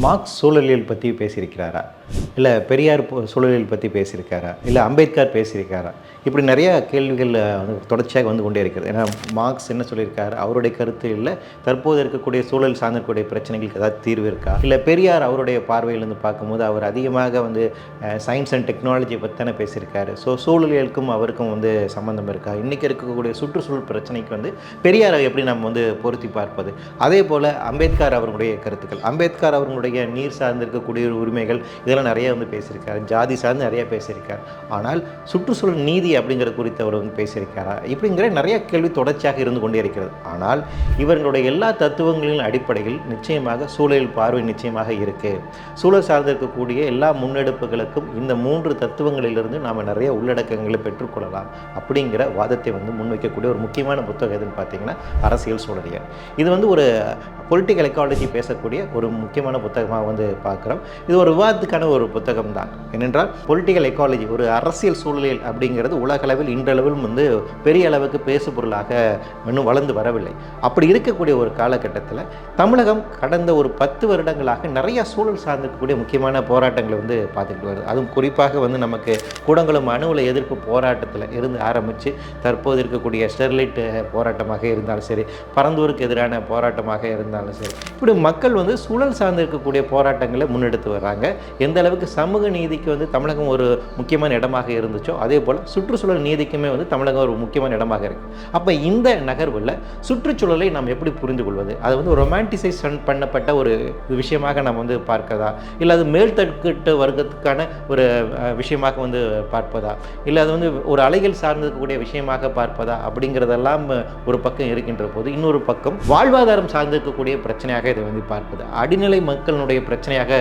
Marks சூழலியல் பற்றி பேசியிருக்கிறாரா, இல்லை பெரியார் சூழலியல் பற்றி பேசியிருக்காரா, இல்லை அம்பேத்கர் பேசியிருக்காரா? இப்படி நிறையா கேள்விகள் வந்து தொடர்ச்சியாக வந்து கொண்டே இருக்கிறது. ஏன்னா மார்க்ஸ் என்ன சொல்லியிருக்காரு, அவருடைய கருத்து இல்லை தற்போது இருக்கக்கூடிய சூழல் சார்ந்திருக்கக்கூடிய பிரச்சனைகளுக்கு ஏதாவது தீர்வு இருக்கா, இல்லை பெரியார் அவருடைய பார்வையிலேருந்து பார்க்கும்போது அவர் அதிகமாக வந்து சயின்ஸ் அண்ட் டெக்னாலஜி பற்றி தானே பேசியிருக்காரு. ஸோ சூழலியலுக்கும் அவருக்கும் வந்து சம்மந்தம் இருக்கா? இன்றைக்கி இருக்கக்கூடிய சுற்றுச்சூழல் பிரச்சனைக்கு வந்து பெரியாரை எப்படி நம்ம வந்து பொருத்தி பார்ப்பது? அதே போல் அம்பேத்கர் அவர்களுடைய கருத்துக்கள், அம்பேத்கர் அவர்களுடைய நீர் சார்ந்திருக்கக்கூடிய உரிமைகள், இதெல்லாம் நிறைய வந்து பேசியிருக்காரு. ஜாதி சார்ந்து நிறைய பேசியிருக்கார். ஆனால் சுற்றுச்சூழல் நீதி அப்படிங்கிற குறித்து அவர் வந்து பேசியிருக்காரா? இப்படிங்கிற நிறைய கேள்வி தொடர்ச்சியாக இருந்து கொண்டே இருக்கிறது. ஆனால் இவர்களுடைய எல்லா தத்துவங்களின் அடிப்படையில் நிச்சயமாக சூழல் பார்வை நிச்சயமாக இருக்குது. சூழல் சார்ந்திருக்கக்கூடிய எல்லா முன்னெடுப்புகளுக்கும் இந்த 3 தத்துவங்களிலிருந்து நாம் நிறைய உள்ளடக்கங்களை பெற்றுக்கொள்ளலாம் அப்படிங்கிற வாதத்தை வந்து முன்வைக்கக்கூடிய ஒரு முக்கியமான புத்தகம் எதுன்னு பார்த்தீங்கன்னா அரசியல் சூழலியல். இது வந்து ஒரு பொலிட்டிக்கல் எக்காலஜி பேசக்கூடிய ஒரு முக்கியமான புத்தகமாக வந்து பார்க்குறோம். இது ஒரு விவாதத்துக்கான ஒரு புத்தகம் தான். ஏனென்றால் பொலிட்டிக்கல் எக்காலஜி, ஒரு அரசியல் சூழலியல் அப்படிங்கிறது உலகளவில் இன்றளவிலும் வந்து பெரிய அளவுக்கு பேசு பொருளாக இன்னும் வளர்ந்து வரவில்லை. அப்படி இருக்கக்கூடிய ஒரு காலகட்டத்தில் தமிழகம் கடந்த ஒரு 10 வருடங்களாக நிறைய சூழல் சார்ந்திருக்கக்கூடிய முக்கியமான போராட்டங்களை வந்து பார்த்துக்கிட்டு வருது. அதுவும் குறிப்பாக வந்து நமக்கு கூடங்குளம் அணு உலை எதிர்ப்பு போராட்டத்தில் இருந்து ஆரம்பித்து தற்போது இருக்கக்கூடிய ஸ்டெர்லைட் போராட்டமாக இருந்தாலும் சரி, பரந்தூருக்கு எதிரான போராட்டமாக இருந்தாலும் சரி, இப்படி மக்கள் வந்து சூழல் சார்ந்து இருக்கக்கூடிய போராட்டங்களை முன்னெடுத்து வர்றாங்க. எந்த அளவுக்கு சமூக நீதிக்கு வந்து தமிழகம் ஒரு முக்கியமான இடமாக இருந்துச்சோ அதே போல் சுற்றுச்சூழல் நீதிக்குமே வந்து தமிழகம் ஒரு முக்கியமான இடமாக இருக்குது. அப்போ இந்த நகர்வில் சுற்றுச்சூழலை நாம் எப்படி புரிந்து கொள்வது? அது வந்து ரொமான்டிசைஸ் பண்ணப்பட்ட ஒரு விஷயமாக நம்ம வந்து பார்க்கதா, இல்லை அது மேல்தட்டு வர்க்கத்துக்கான ஒரு விஷயமாக வந்து பார்ப்பதா, இல்லை அது வந்து ஒரு அலைகள் சார்ந்திருக்கக்கூடிய விஷயமாக பார்ப்பதா அப்படிங்கிறதெல்லாம் ஒரு பக்கம் இருக்கின்ற போது, இன்னொரு பக்கம் வாழ்வாதாரம் சார்ந்திருக்கக்கூடிய பிரச்சனையாக இதை வந்து பார்ப்பது, அடிநிலை மக்களுடைய பிரச்சனையாக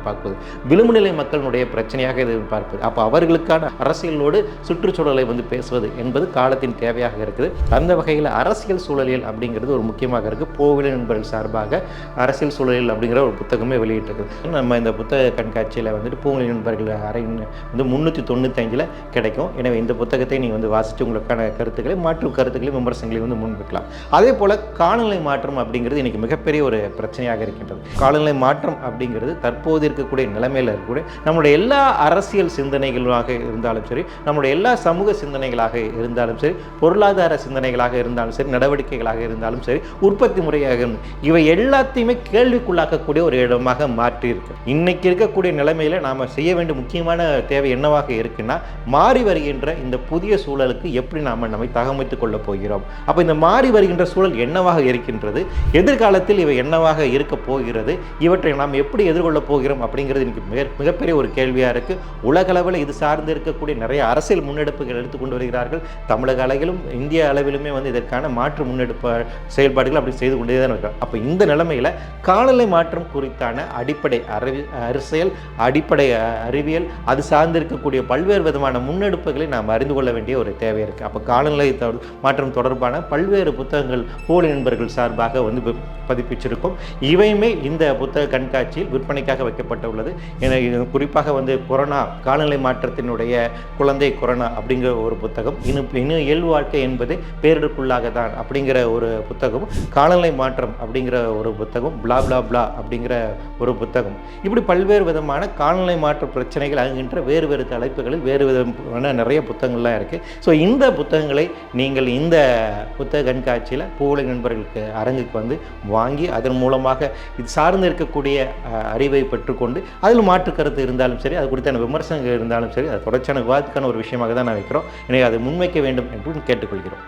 பார்ப்பது, விளிம்புநிலை மக்களுடைய பிரச்சனையாக இதை பார்ப்பது. அப்போ அவர்களுக்கான அரசியலோடு சுற்றுச்சூழலை வந்து பேசுவது என்பது காலத்தின் தேவையாக இருக்குது. அந்த வகையில் அரசியல் சூழலியல் அப்படிங்கிறது ஒரு முக்கியமாக இருக்குது. போவில நண்பர்கள் சார்பாக அரசியல் சூழலியல் அப்படிங்கிற ஒரு புத்தகமே வெளியிட்டிருக்குது. நம்ம இந்த புத்தக கண்காட்சியில் வந்துட்டு போவில நண்பர்கள் அறை வந்து 395 கிடைக்கும். எனவே இந்த புத்தகத்தை நீங்கள் வந்து வாசித்து உங்களுக்கான கருத்துக்களை, மாற்று கருத்துக்களையும் விமர்சனங்களையும் வந்து முன்வைக்கலாம். அதே போல் காலநிலை மாற்றம் அப்படிங்கிறது இன்றைக்கி மிகப்பெரிய ஒரு பிரச்சனையாக இருக்கின்றது. காலநிலை மாற்றம் அப்படிங்கிறது தற்போது இருக்கக்கூடிய நிலைமையில் இருக்கக்கூடிய நம்முடைய எல்லா அரசியல் சிந்தனைகளாக இருந்தாலும் சரி, நம்முடைய எல்லா சமூக சிந்தனைகளாக இருந்தாலும் சரி, பொருளாதார சிந்தனைகளாக இருந்தாலும் சரி, நடவடிக்கைகளாக இருந்தாலும் சரி, உற்பத்தி முறையாக இவை எல்லாத்தையுமே கேள்விக்குள்ளாக்கக்கூடிய ஒரு இடமாக மாற்றி இருக்கு. இன்னைக்கு இருக்கக்கூடிய நிலைமையில் நாம் செய்ய வேண்டிய முக்கியமான தேவை என்னவாக இருக்குன்னா, மாறி வருகின்ற இந்த புதிய சூழலுக்கு எப்படி நாம் நம்மை தகவமைத்துக் கொள்ள போகிறோம். அப்போ இந்த மாறி வருகின்ற சூழல் என்னவாக இருக்கின்றது, எதிர்காலத்தில் இவை என்னவாக இருக்க போகிறது, இவற்றை நாம் எப்படி எதிர்கொள்ளப் போகிறோம் அப்படிங்கிறது எனக்கு மிகப்பெரிய ஒரு கேள்வியாக இருக்குது. உலகளவில் இது சார்ந்து இருக்கக்கூடிய நிறைய அரசியல் முன்னெடுப்புகள் எடுத்துக்கொண்டு வருகிறார்கள். தமிழக அளவிலும் இந்திய அளவிலுமே வந்து இதற்கான மாற்று முன்னெடுப்பு செயல்பாடுகள் அப்படி செய்து கொண்டே தான் இருக்கிறோம். அப்போ இந்த நிலைமையில் காலநிலை மாற்றம் குறித்தான அடிப்படை அரசியல், அடிப்படை அறிவியல், அது சார்ந்து இருக்கக்கூடிய பல்வேறு விதமான முன்னெடுப்புகளை நாம் அறிந்து கொள்ள வேண்டிய ஒரு தேவை இருக்குது. அப்போ காலநிலை மாற்றம் தொடர்பான பல்வேறு புத்தகங்கள் போலி நண்பர்கள் சார்பாக வந்து பதிப்பிச்சிருக்கும். இவையுமே இந்த புத்தக கண்காட்சியில் விற்பனைக்காக வைக்கப்பட்டுள்ளது. குறிப்பாக வந்து கொரோனா, காலநிலை மாற்றத்தினுடைய குழந்தை கொரோனா அப்படிங்கிற ஒரு புத்தகம், இன்னும் இயல்பு வாழ்க்கை என்பது பேரிடருக்குள்ளாக தான் அப்படிங்கிற ஒரு புத்தகம், காலநிலை மாற்றம் அப்படிங்கிற ஒரு புத்தகம், பிளா பிளா பிளா அப்படிங்கிற ஒரு புத்தகம், இப்படி பல்வேறு விதமான காலநிலை மாற்ற பிரச்சனைகள் ஆகின்ற வேறு வேறு தலைப்புகளில் வேறு விதமான நிறைய புத்தகங்கள்லாம் இருக்குது. ஸோ இந்த புத்தகங்களை நீங்கள் இந்த புத்தக கண்காட்சியில் பூவுலக நண்பர்களுக்கு அரங்குக்கு வந்து வாங்கி அதன் மூலமாக இது சார்ந்து இருக்கக்கூடிய அறிவை பெற்றுக்கொண்டு அதில் மாற்று கருத்து இருந்தாலும் சரி, அது குறித்தான விமர்சனங்கள் இருந்தாலும் சரி, அது தொடர்ச்சியான விவாதத்துக்கான ஒரு விஷயமாக தான் நான் வைக்கிறோம். எனவே அதை முன்வைக்க வேண்டும் என்று கேட்டுக்கொள்கிறோம்.